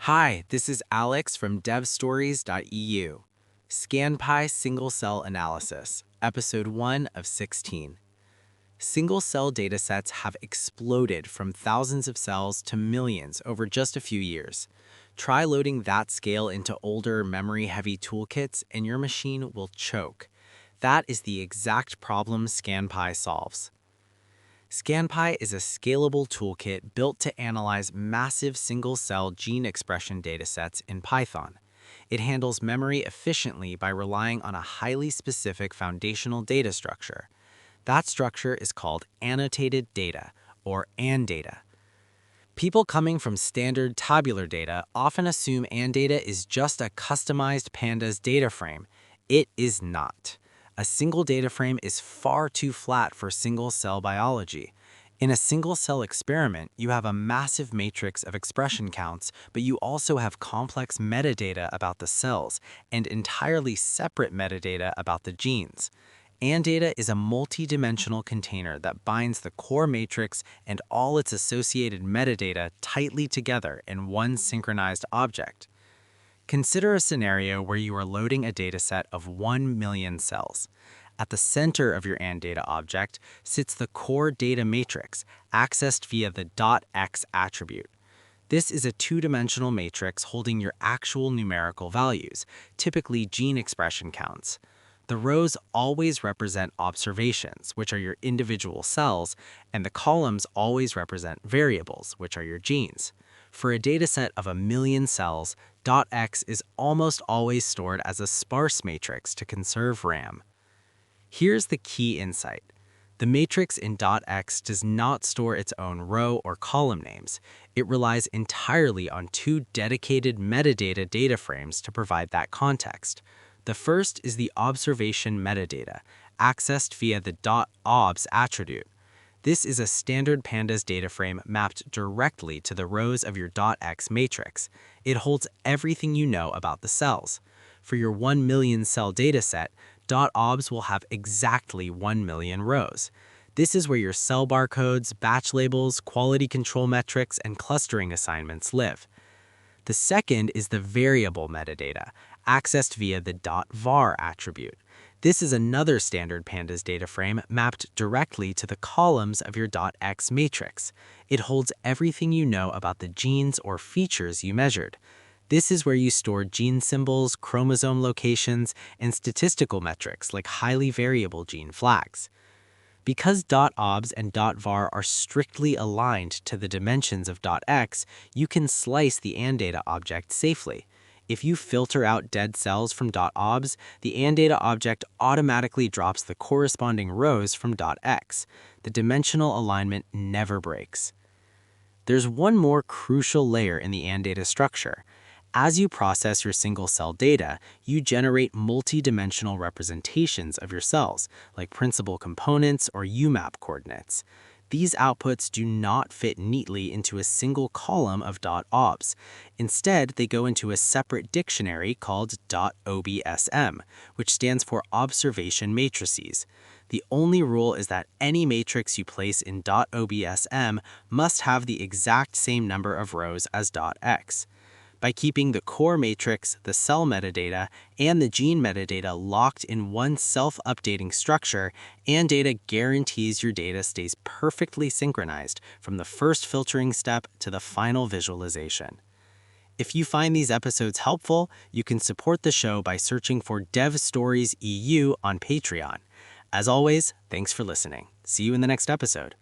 Hi, this is Alex from devstories.eu. Scanpy Single Cell Analysis, Episode 1 of 16. Single-cell datasets have exploded from thousands of cells to millions over just a few years. Try loading that scale into older, memory-heavy toolkits and your machine will choke. That is the exact problem Scanpy solves. Scanpy is a scalable toolkit built to analyze massive single-cell gene expression datasets in Python. It handles memory efficiently by relying on a highly specific foundational data structure. That structure is called annotated data, or AnnData. People coming from standard tabular data often assume AnnData is just a customized pandas data frame. It is not. A single data frame is far too flat for single-cell biology. In a single-cell experiment, you have a massive matrix of expression counts, but you also have complex metadata about the cells and entirely separate metadata about the genes. AnnData is a multi-dimensional container that binds the core matrix and all its associated metadata tightly together in one synchronized object. Consider a scenario where you are loading a dataset of 1 million cells. At the center of your AnnData object sits the core data matrix, accessed via the .x attribute. This is a two-dimensional matrix holding your actual numerical values, typically gene expression counts. The rows always represent observations, which are your individual cells, and the columns always represent variables, which are your genes. For a dataset of 1 million cells, .x is almost always stored as a sparse matrix to conserve RAM. Here's the key insight. The matrix in .x does not store its own row or column names. It relies entirely on two dedicated metadata data frames to provide that context. The first is the observation metadata, accessed via the .obs attribute. This is a standard pandas data frame mapped directly to the rows of your .x matrix. It holds everything you know about the cells. For your 1 million cell dataset, .obs will have exactly 1 million rows. This is where your cell barcodes, batch labels, quality control metrics, and clustering assignments live. The second is the variable metadata, accessed via the .var attribute. This is another standard pandas data frame mapped directly to the columns of your .x matrix. It holds everything you know about the genes or features you measured. This is where you store gene symbols, chromosome locations, and statistical metrics like highly variable gene flags. Because .obs and .var are strictly aligned to the dimensions of .x, you can slice the AnnData object safely. If you filter out dead cells from .obs, the AnnData object automatically drops the corresponding rows from .x. The dimensional alignment never breaks. There's one more crucial layer in the AnnData structure. As you process your single-cell data, you generate multi-dimensional representations of your cells, like principal components or UMAP coordinates. These outputs do not fit neatly into a single column of .obs. Instead, they go into a separate dictionary called .obsm, which stands for observation matrices. The only rule is that any matrix you place in .obsm must have the exact same number of rows as .x. By keeping the core matrix, the cell metadata, and the gene metadata locked in one self-updating structure, AnnData guarantees your data stays perfectly synchronized from the first filtering step to the final visualization. If you find these episodes helpful, you can support the show by searching for DevStoriesEU on Patreon. As always, thanks for listening. See you in the next episode.